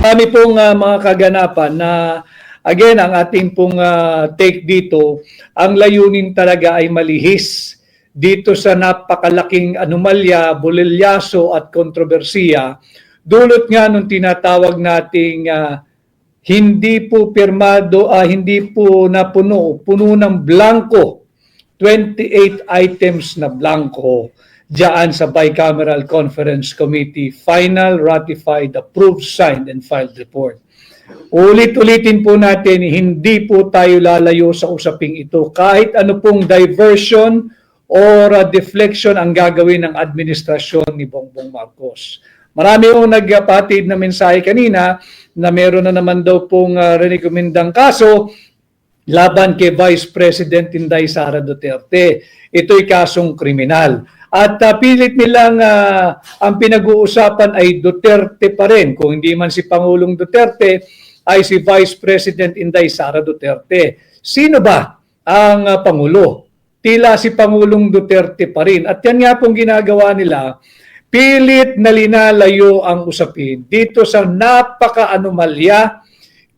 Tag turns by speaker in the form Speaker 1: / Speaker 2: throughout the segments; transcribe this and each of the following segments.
Speaker 1: Marami pong mga kaganapan na again ang ating pong take dito, ang layunin talaga ay malihis dito sa napakalaking anomalya, bulilyaso at kontrobersiya dulot nga nung tinatawag nating hindi po pirmado, hindi po puno ng blanco, 28 items na blanco diyan sa Bicameral Conference Committee, final, ratified, approved, signed, and filed report. Ulit-ulitin po natin, hindi po tayo lalayo sa usaping ito. Kahit ano pong diversion or deflection ang gagawin ng administrasyon ni Bongbong Marcos. Marami yung nagpatid na mensahe kanina na meron na naman daw pong rekomendang kaso laban kay Vice President Inday Sara Duterte. Ito'y kasong kriminal. At pilit nilang ang pinag-uusapan ay Duterte pa rin. Kung hindi man si Pangulong Duterte, ay si Vice President Inday Sara Duterte. Sino ba ang Pangulo? Tila si Pangulong Duterte pa rin. At yan nga pong ginagawa nila, pilit na linalayo ang usapin dito sa napaka-anomalya,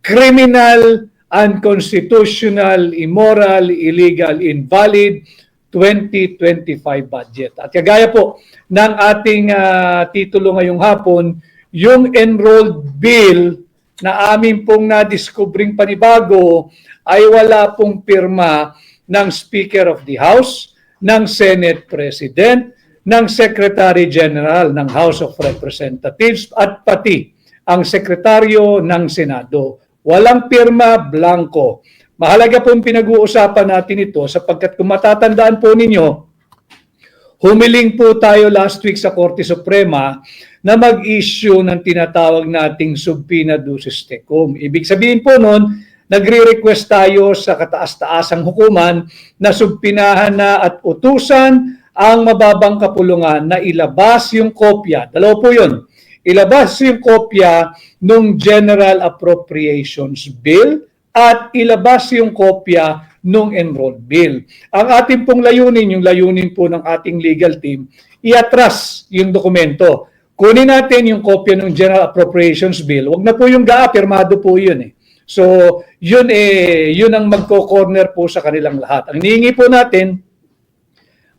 Speaker 1: criminal, unconstitutional, immoral, illegal, invalid 2025 budget. At kagaya po ng ating titulo ngayong hapon, yung enrolled bill na amin pong na-discovering panibago ay wala pong pirma ng Speaker of the House, ng Senate President, ng Secretary General ng House of Representatives at pati ang Sekretaryo ng Senado. Walang pirma, blanco. Mahalaga pong pinag-uusapan natin ito sapagkat kung matatandaan po ninyo, humiling po tayo last week sa Korte Suprema na mag-issue ng tinatawag nating subpoena ducis tecum. Ibig sabihin po noon, nagre-request tayo sa kataas-taasang hukuman na subpinahan na at utusan ang mababang kapulungan na ilabas yung kopya. Dalawa po yun. Ilabas yung kopya ng General Appropriations Bill at ilabas yung kopya ng enrolled bill. Ang ating pong layunin, yung layunin po ng ating legal team, iatras yung dokumento. Kunin natin yung kopya ng General Appropriations Bill. Wag na po yung GAA, pirmado po yun eh. So, yun ang magko-corner po sa kanilang lahat. Ang hinihingi po natin,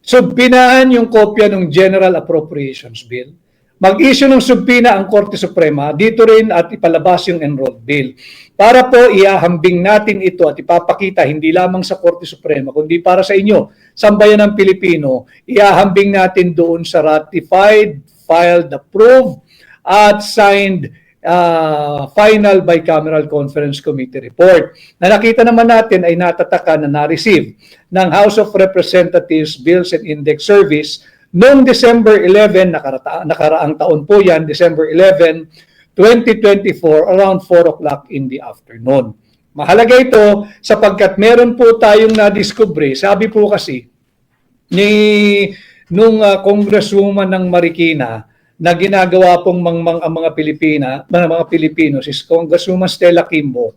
Speaker 1: subpinahan yung kopya ng General Appropriations Bill. Mag-issue ng subpoena ang Korte Suprema dito rin at ipalabas yung enrolled bill. Para po iahambing natin ito at ipapakita hindi lamang sa Korte Suprema kundi para sa inyo, sambayan ng Pilipino, iahambing natin doon sa ratified, filed, approved at signed final Bicameral Conference Committee report. Na nakita naman natin ay natataka na na-receive ng House of Representatives Bills and Index Service noong December 11, nakaraang taon po yan, December 11, 2024, around 4 o'clock in the afternoon. Mahalaga ito sapagkat meron po tayong na-discover, sabi po kasi, nung Congresswoman ng Marikina, na ginagawa pong mga Pilipino, si Congresswoman Stella Kimbo,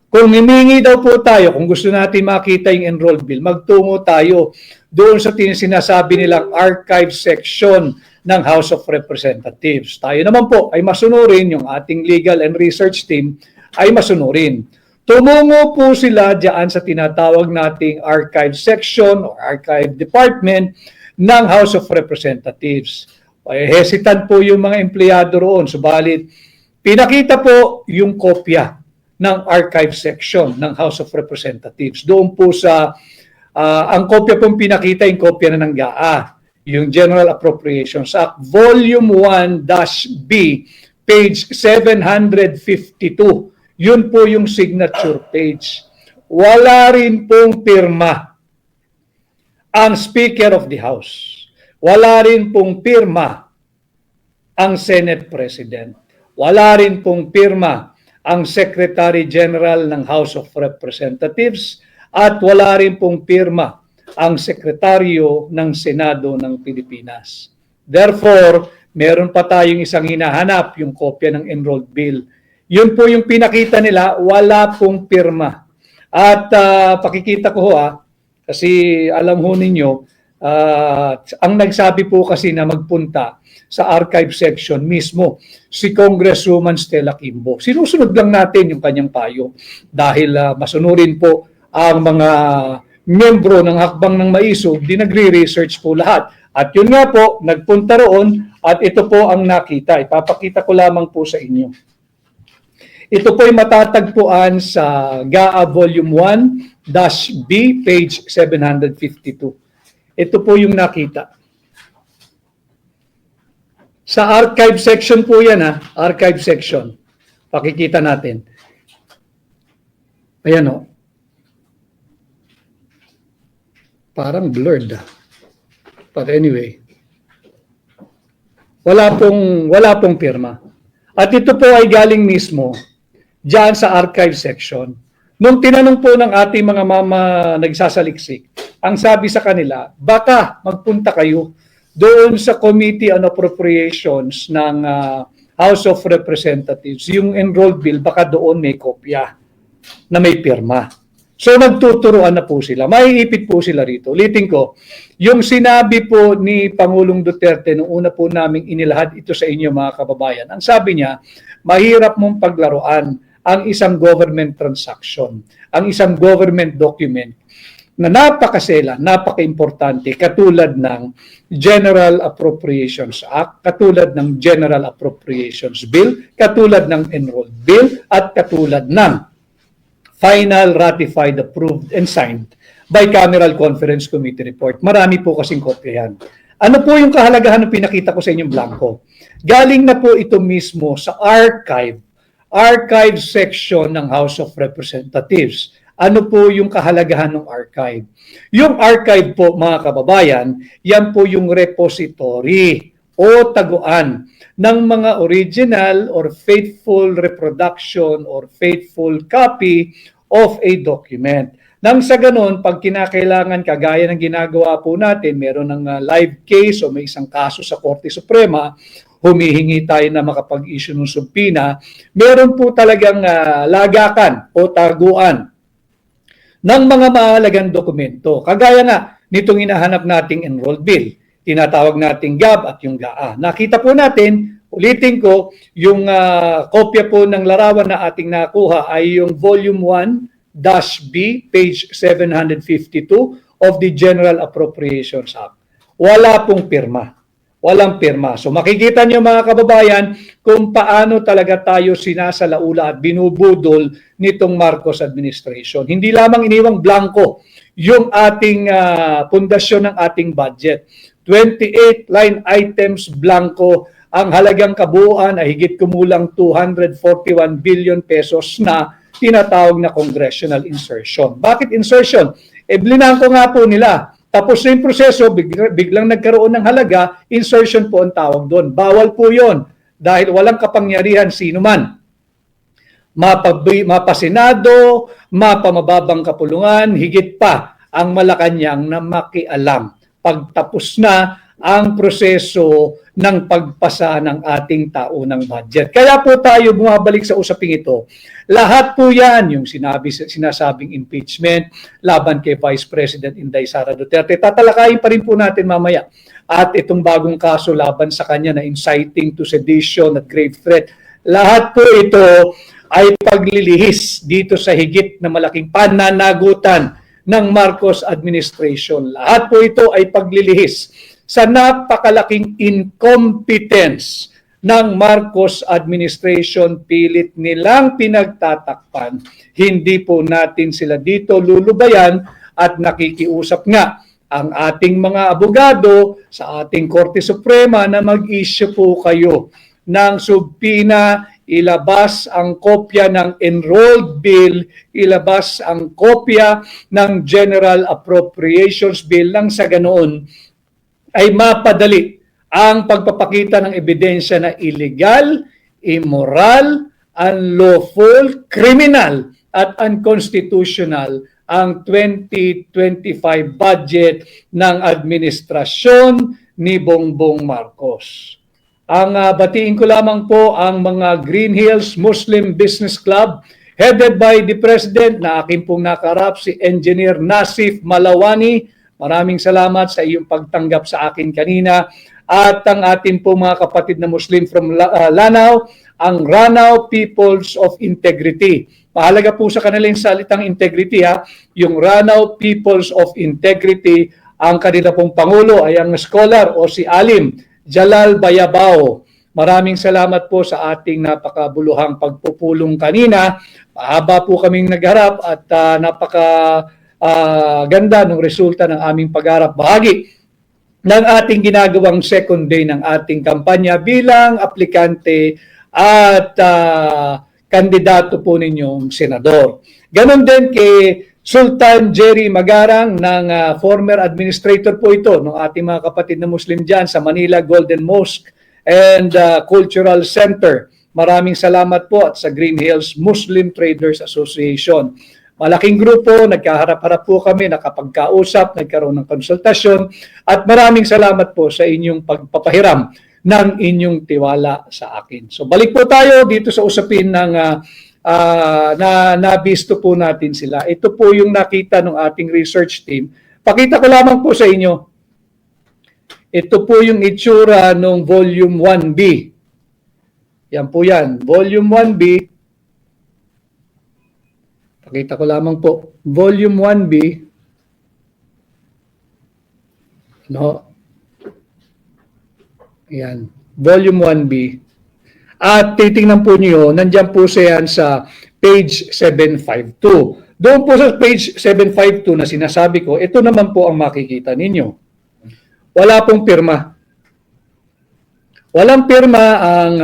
Speaker 1: kung himingi daw po tayo, kung gusto natin makita yung enrolled bill, magtungo tayo doon sa sinasabi nilang archive section ng House of Representatives. Tayo naman po ay masunurin, yung ating legal and research team ay masunurin. Tumungo po sila diyan sa tinatawag nating archive section o archive department ng House of Representatives. Hesitant po yung mga empleyado roon, subalit pinakita po yung kopya ng archive section ng House of Representatives. Doon po sa, ang kopya pong pinakita, yung kopya na ng GAA, yung General Appropriations Act, Volume 1-B, page 752. Yun po yung signature page. Wala rin pong pirma ang Speaker of the House. Wala rin pong pirma ang Senate President. Wala rin pong pirma ang Secretary General ng House of Representatives at wala rin pong pirma ang Sekretaryo ng Senado ng Pilipinas. Therefore, meron pa tayong isang hinahanap, yung kopya ng enrolled bill. Yun po yung pinakita nila, wala pong pirma. At pakikita ko kasi alam ho ninyo, Ang nagsabi po kasi na magpunta sa archive section mismo si Congresswoman Stella Kimbo. Sinusunod lang natin yung kanyang payo dahil masunurin po ang mga miyembro ng Hakbang ng Maisog, di nagre-research po lahat. At yun nga po, nagpunta roon at ito po ang nakita. Ipapakita ko lamang po sa inyo. Ito po ay matatagpuan sa GAA Volume 1-B, page 752. Ito po yung nakita. Sa archive section po yan, archive section. Pakikita natin. Ayan o. Parang blurred. But anyway, wala pong pirma. At ito po ay galing mismo diyan sa archive section. Nung tinanong po ng ating mga mama nagsasaliksik, ang sabi sa kanila, baka magpunta kayo doon sa Committee on Appropriations ng House of Representatives. Yung enrolled bill, baka doon may kopya na may pirma. So nagtuturuan na po sila. Maiipit po sila rito. Ulitin ko, yung sinabi po ni Pangulong Duterte nung una po naming inilahad ito sa inyo mga kababayan. Ang sabi niya, mahirap mong paglaruan ang isang government transaction, ang isang government document na napakasela, napaka-importante katulad ng General Appropriations Act, katulad ng General Appropriations Bill, katulad ng Enrolled Bill, at katulad ng Final Ratified, Approved, and Signed Bicameral Conference Committee Report. Marami po kasing kopya yan. Ano po yung kahalagahan ng pinakita ko sa inyong blanco? Galing na po ito mismo sa archive section ng House of Representatives. Ano po yung kahalagahan ng archive? Yung archive po, mga kababayan, yan po yung repository o taguan ng mga original or faithful reproduction or faithful copy of a document. Nang sa ganun, pag kinakailangan, kagaya ng ginagawa po natin, meron ng live case o may isang kaso sa Korte Suprema, humihingi tayo na makapag-issue ng subpoena, meron po talagang lagakan o taguan ng mga mahalagang dokumento. Kagaya nga nitong hinahanap nating enrolled bill, tinatawag nating GAB at yung GAA. Nakita po natin, ulitin ko, yung kopya po ng larawan na ating nakuha ay yung Volume 1-B, page 752 of the General Appropriations Act. Wala pong pirma. Walang pirma. So makikita nyo mga kababayan kung paano talaga tayo sinasalaula at binubudol nitong Marcos administration. Hindi lamang iniwang blanco yung ating pundasyon ng ating budget. 28 line items blanco, ang halagang kabuuan ay higit kumulang 241 billion pesos na tinatawag na congressional insertion. Bakit insertion? Blinangko nga po nila. Tapos na yung proseso, biglang nagkaroon ng halaga, insertion po ang tawag doon. Bawal po yon dahil walang kapangyarihan sino man. Mapasenado, mapamababang kapulungan, higit pa ang Malacanang na makialam. Pagtapos na ang proseso ng pagpasa ng ating taunang budget. Kaya po tayo bumabalik sa usaping ito. Lahat po yan, yung sinasabing impeachment laban kay Vice President Inday Sara Duterte, tatalakayin pa rin po natin mamaya. At itong bagong kaso laban sa kanya na inciting to sedition at grave threat. Lahat po ito ay paglilihis dito sa higit na malaking pananagutan ng Marcos administration. Lahat po ito ay paglilihis sa napakalaking incompetence ng Marcos administration. Pilit nilang pinagtatakpan. Hindi po natin sila dito lulubayan at nakikiusap nga ang ating mga abogado sa ating Korte Suprema na mag-issue po kayo ng subpoena, ilabas ang kopya ng enrolled bill, ilabas ang kopya ng General Appropriations Bill nang sa ganoon ay mapadali ang pagpapakita ng ebidensya na illegal, immoral, unlawful, criminal at unconstitutional ang 2025 budget ng administrasyon ni Bongbong Marcos. Ang batiin ko lamang po ang mga Green Hills Muslim Business Club headed by the President na aking pong nakarap si Engineer Nasif Malawani. Maraming salamat sa iyong pagtanggap sa akin kanina at ang ating po mga kapatid na Muslim from Lanao, ang Ranao Peoples of Integrity. Mahalaga po sa kanila yung salitang integrity ha. Yung Ranao Peoples of Integrity, ang kanila pong Pangulo ay ang scholar o si Alim Jalal Bayabao. Maraming salamat po sa ating napakabuluhang pagpupulong kanina. Mahaba po kaming nagharap at ganda ng resulta ng aming pagharap. Bahagi ng ating ginagawang second day ng ating kampanya bilang aplikante at kandidato po ninyong senador. Ganon din kay Sultan Jerry Magarang ng former administrator po ito ng ating mga kapatid na Muslim dyan sa Manila Golden Mosque and Cultural Center. Maraming salamat po at sa Green Hills Muslim Traders Association. Malaking grupo, nagkaharap-harap po kami, nakapagkausap, nagkaroon ng konsultasyon at maraming salamat po sa inyong pagpapahiram ng inyong tiwala sa akin. So balik po tayo dito sa usapin ng nabisto po natin sila. Ito po yung nakita ng ating research team. Pakita ko lamang po sa inyo. Ito po yung itsura ng Volume 1B. Yan po yan. Volume 1B. Pakita ko lamang po. Volume 1B. No. Yan. Volume 1B. At titingnan po niyo, nandiyan po siya sa page 752. Doon po sa page 752 na sinasabi ko, ito naman po ang makikita ninyo. Wala pong pirma. Walang pirma ang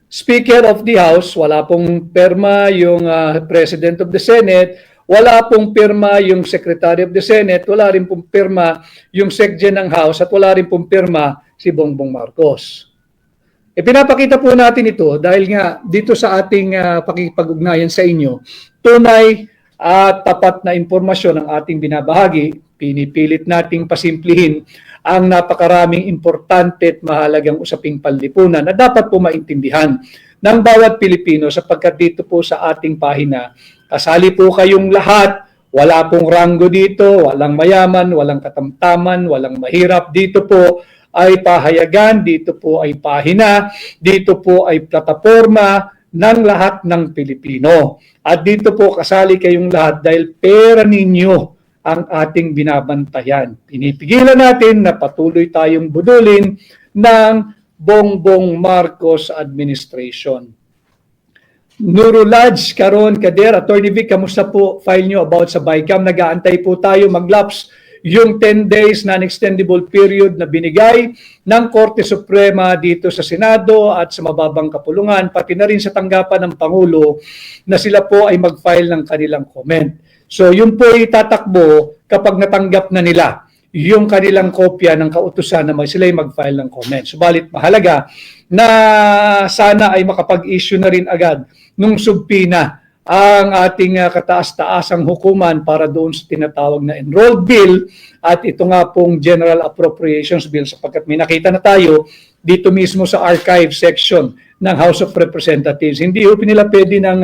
Speaker 1: Speaker of the House, wala pong pirma yung President of the Senate, wala pong pirma yung Secretary of the Senate, wala rin pong pirma yung Secgen ng House, at wala rin pong pirma si Bongbong Marcos. Pinapakita po natin ito dahil nga dito sa ating pakikipag-ugnayan sa inyo, tunay at tapat na impormasyon ang ating binabahagi. Pinipilit nating pasimplihin ang napakaraming importante at mahalagang usaping panlipunan na dapat po maintindihan ng bawat Pilipino sapagkat dito po sa ating pahina, kasali po kayong lahat, wala pong ranggo dito, walang mayaman, walang katamtaman, walang mahirap. Dito po ay pahayagan, dito po ay pahina, dito po ay plataforma ng lahat ng Pilipino. At dito po kasali kayong lahat dahil pera ninyo ang ating binabantayan. Pinipigilan natin na patuloy tayong budulin ng Bongbong Marcos administration. Nurulaj Karon Kader, Attorney Vic, kamusta po file nyo about sa BICAM? Nag-aantay po tayo mag-lapse yung 10 days non-extendable period na binigay ng Korte Suprema dito sa Senado at sa mababang kapulungan, pati na rin sa tanggapan ng Pangulo na sila po ay mag-file ng kanilang comment. So yun po ay tatakbo kapag natanggap na nila yung kanilang kopya ng kautusan na sila ay mag-file ng comment. Subalit mahalaga na sana ay makapag-issue na rin agad nung subpina ang ating kataas-taasang hukuman para doon sa tinatawag na enrolled bill at ito nga pong General Appropriations Bill sapagkat may nakita na tayo dito mismo sa archive section ng House of Representatives. Hindi ho nila pwede ng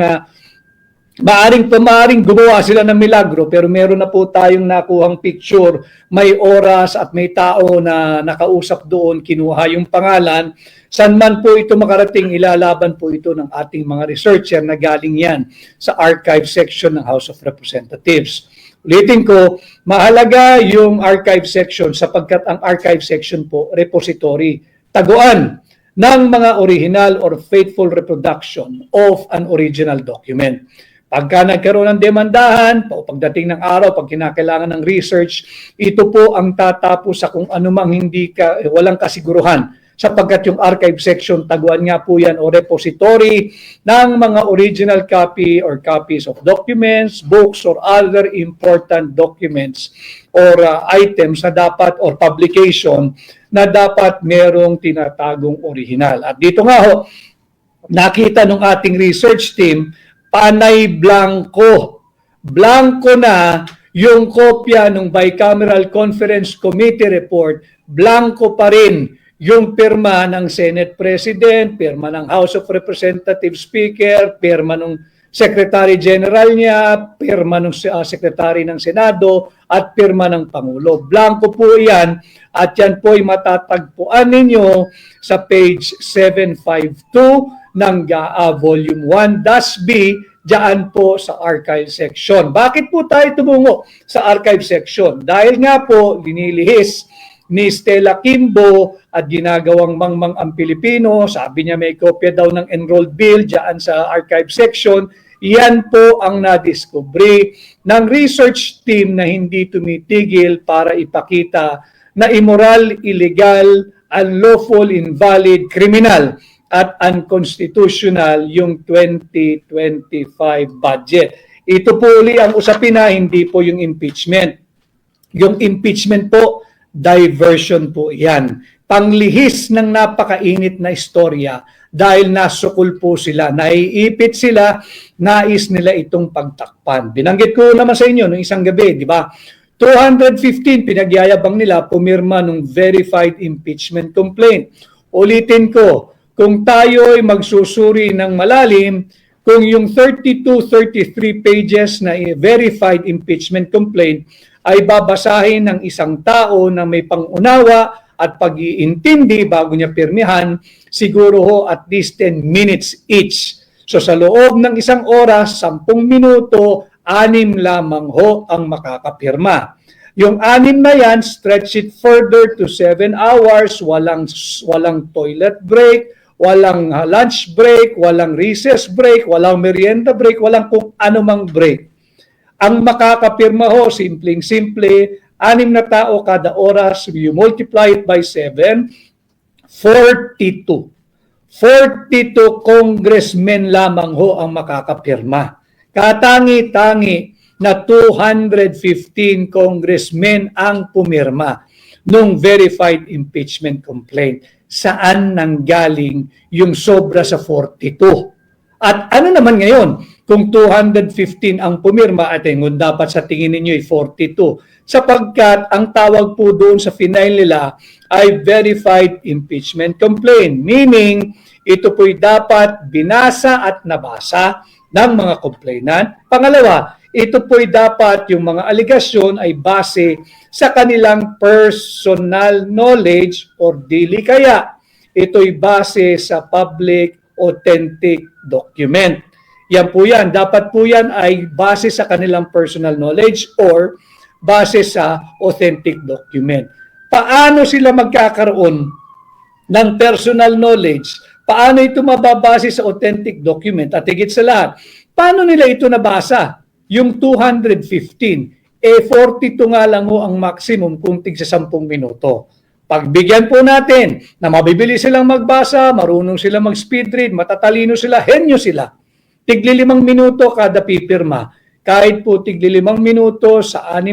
Speaker 1: maaring gumawa sila ng milagro pero meron na po tayong nakuhang picture, may oras at may tao na nakausap doon, kinuha yung pangalan. San man po ito makarating, ilalaban po ito ng ating mga researcher na galing yan sa archive section ng House of Representatives. Ulitin ko, mahalaga yung archive section sapagkat ang archive section po, repository, taguan ng mga original or faithful reproduction of an original document. Pagka nagkaroon ng demandahan, pagdating ng araw, pag kinakailangan ng research, ito po ang tatapos sa kung anumang walang kasiguruhan. Sapagkat yung archive section, taguan nga po yan o repository ng mga original copy or copies of documents, books, or other important documents or items na dapat or publication na dapat merong tinatagong original. At dito nga ho, nakita ng ating research team, panay blanco. Blanco na yung kopya ng Bicameral Conference Committee report, blanco pa rin yung pirma ng Senate President, pirma ng House of Representatives Speaker, pirma ng Secretary General niya, pirma ng Secretary ng Senado, at pirma ng Pangulo. Blanco po yan, at yan po ay matatagpuan ninyo sa page 752 ng Volume 1, DASB, diyan po sa archive section. Bakit po tayo tumungo sa archive section? Dahil nga po, linilihis ni Stella Kimbo at ginagawang mangmang ang Pilipino, sabi niya may kopya daw ng enrolled bill diyan sa archive section. Yan po ang nadiskubre ng research team na hindi tumitigil para ipakita na immoral, illegal, unlawful, invalid, criminal at unconstitutional yung 2025 budget. Ito po uli ang usapin na hindi po yung impeachment. Yung impeachment po, diversion po yan. Panglihis ng napakainit na istorya dahil nasukol po sila, naiipit sila, nais nila itong pagtakpan. Binanggit ko naman sa inyo noong isang gabi, di ba? 215 pinagyayabang nila pumirma ng verified impeachment complaint. Ulitin ko, kung tayo ay magsusuri ng malalim, kung yung 32-33 pages na verified impeachment complaint ay babasahin ng isang tao na may pangunawa at pag-iintindi bago niya pirmihan, siguro ho at least 10 minutes each. So sa loob ng isang oras, 10 minuto, 6 lamang ho ang makakapirma. Yung 6 na yan, stretch it further to 7 hours, walang toilet break, walang lunch break, walang recess break, walang merienda break, walang kung anumang break. Ang makakapirma ho, simpleng-simple, 6 na tao kada oras, you multiply it by 7, 42. 42 congressmen lamang ho ang makakapirma. Katangi-tangi na 215 congressmen ang pumirma nung verified impeachment complaint. Saan nanggaling yung sobra sa 42? At ano naman ngayon, kung 215 ang pumirma at yung dapat sa tingin ninyo ay 42, sapagkat ang tawag po doon sa final nila ay verified impeachment complaint, meaning ito po'y dapat binasa at nabasa ng mga complainant. Pangalawa, ito po'y dapat yung mga aligasyon ay base sa kanilang personal knowledge or dili kaya ito'y base sa public authentic document. Yan po yan. Dapat po yan ay base sa kanilang personal knowledge or base sa authentic document. Paano sila magkakaroon ng personal knowledge? Paano ito mababase sa authentic document? At higit sa lahat, paano nila ito nabasa? Yung 215, 42 nga lang ho ang maximum kung tig sa 10 minuto. Pagbigyan po natin na mabibili silang magbasa, marunong sila mag-speed read, matatalino sila, henyo sila. Tigli 5 minuto kada pipirma. Kahit po tigli 5 minuto sa 7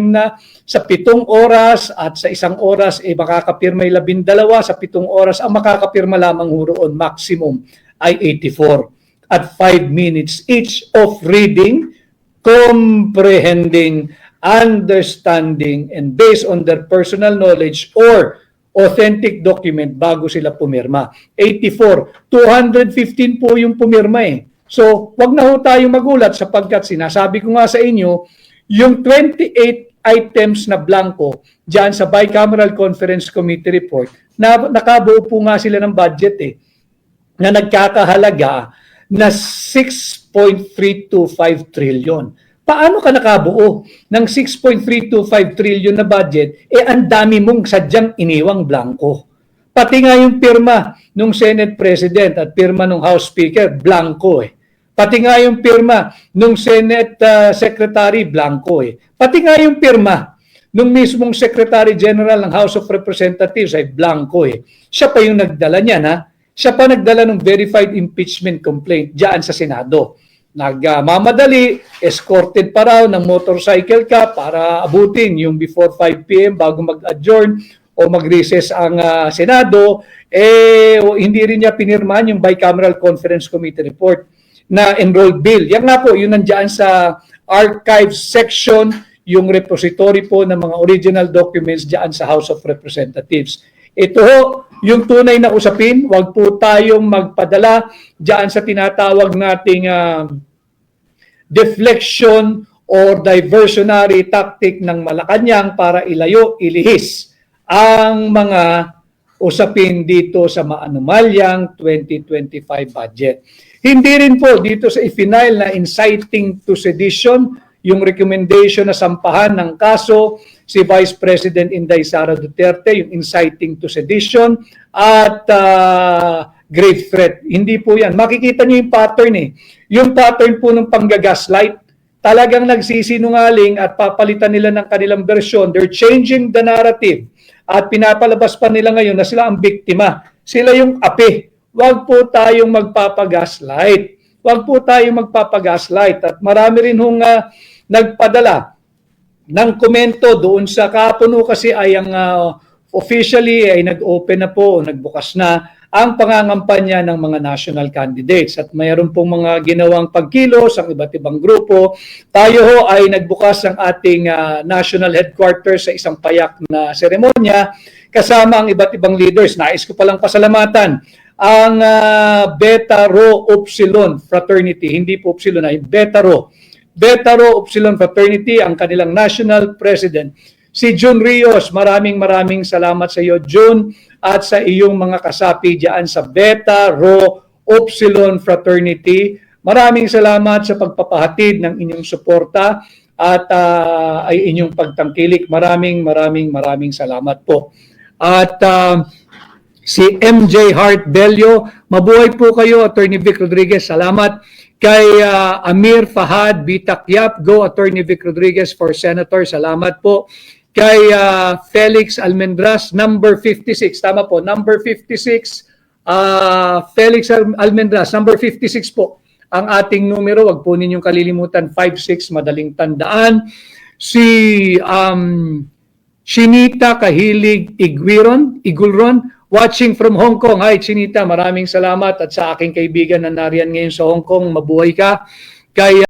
Speaker 1: oras at sa 1 oras, makakapirma 12, sa 7 oras, ang makakapirma lamang huroon maximum ay 84. At 5 minutes each of reading, comprehending, understanding, and based on their personal knowledge or authentic document bago sila pumirma. 84. 215 po yung pumirma eh. So, wag na ho tayong magulat sapagkat sinasabi ko nga sa inyo, yung 28 items na blanco dyan sa Bicameral Conference Committee report, na nakabuo po nga sila ng budget eh, na nagkakahalaga na 6.325 trillion. Paano ka nakabuo ng 6.325 trillion na budget? Ang dami mong sadyang iniwang blanco. Pati nga yung pirma ng Senate President at pirma ng House Speaker, blanco eh. Pati nga yung pirma ng Senate Secretary, blanco eh. Pati nga yung pirma ng mismong Secretary General ng House of Representatives ay blanco eh. Siya pa yung nagdala niyan ha. Siya pa nagdala ng verified impeachment complaint diyan sa Senado. Nagmamadali, escorted pa raw ng motorcycle ka para abutin yung before 5 p.m. bago mag-adjourn o mag-recess ang Senado. Hindi rin niya pinirmahan yung Bicameral Conference Committee report na enrolled bill. Yan nga po, yun nandiyan sa archives section, yung repository po ng mga original documents diyan sa House of Representatives. Ito ho, yung tunay na usapin, wag po tayong magpadala diyan sa tinatawag nating deflection or diversionary tactic ng Malacanang para ilayo, ilihis ang mga usapin dito sa maanumalyang 2025 budget. Hindi rin po dito sa i-final na inciting to sedition, yung recommendation na sampahan ng kaso si Vice President Inday Sara Duterte, yung inciting to sedition at grave threat. Hindi po yan. Makikita niyo yung pattern eh. Yung pattern po ng panggagaslight, talagang nagsisinungaling at papalitan nila ng kanilang versyon. They're changing the narrative at pinapalabas pa nila ngayon na sila ang biktima. Sila yung api. Huwag po tayong magpapagaslight. Huwag po tayong magpapagaslight. At marami rin hong nagpadala ng komento doon sa kapuno kasi ay ang officially ay nag-open na po, nagbukas na ang pangangampanya ng mga national candidates at mayroon pong mga ginawang pagkilos ang iba't ibang grupo. Tayo ho ay nagbukas ng ating national headquarters sa isang payak na seremonya kasama ang iba't ibang leaders. Nais ko palang pasalamatan ang Beta Rho Upsilon Fraternity, hindi po Upsilon ay Beta Rho. Beta Rho Upsilon Fraternity, ang kanilang national president, si June Rios. Maraming salamat sa iyo, June, at sa iyong mga kasapi diyan sa Beta Rho Upsilon Fraternity. Maraming salamat sa pagpapahatid ng inyong suporta at ay inyong pagtangkilik. Maraming salamat po. At si MJ Hart Bello, mabuhay po kayo, Attorney Vic Rodriguez. Salamat. Kay Amir Fahad Bitakyap, go Attorney Vic Rodriguez for Senator. Salamat po. Kay Felix Almendras, number 56. Tama po, number 56. Felix Almendras, number 56 po. Ang ating numero, wag po ninyong kalilimutan, 56, madaling tandaan. Si Chinita Kahilig Igulron, watching from Hong Kong. Hi Chinita, maraming salamat at sa aking kaibigan na nariyan ngayon sa Hong Kong, mabuhay ka. Kay